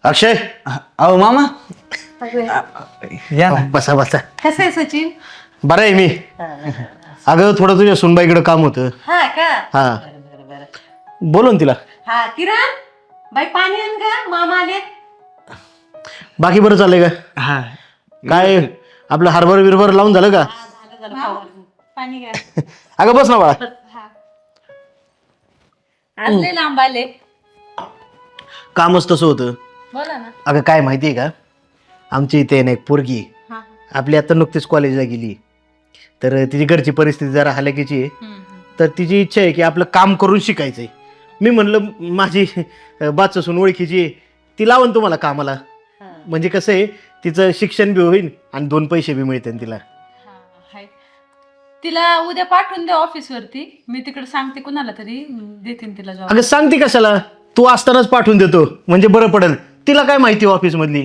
अक्षय अहो मामा या ना. बसा बसा. कसं आहे सचिन? बरं आहे मी. अगं थोडं तुझ्या सुनबाईकडे काम होतं. हा का? हा बरं. बोलो ना तिला. हा किरण बाई पाणी आण ग, मामा आले. बाकी बरं चाललंय का? हा काय आपलं हरभर बिरभर लावून झालं का? पाणी घ्या. अगं बस ना बाळा. आज लय लांब आले. कामच तसं होतं. बोला ना. अगं काय माहितीये का, आमची इथे ना एक पोरगी आहे. हा. आपली आता नुकतीच कॉलेजला गेली, तर तिची घरची परिस्थिती जरा हलाखीची आहे. तर तिची इच्छा आहे की आपलं काम करून शिकायचंय. मी म्हणलं माझी बाच असून ओळखीची आहे, ती लावून तुम्हाला कामाला. म्हणजे कसं आहे, तिचं शिक्षण बी होईल आणि 2 पैसे बी मिळतील तिला. तिला उद्या पाठवून द्या ऑफिस वरती, मी तिकडे सांगते कुणाला तरी देतील तिला जॉब. अगं सांगते कशाला, तू असतानाच पाठवून देतो म्हणजे बरं पडेल. तिला काय माहिती ऑफिस मधली.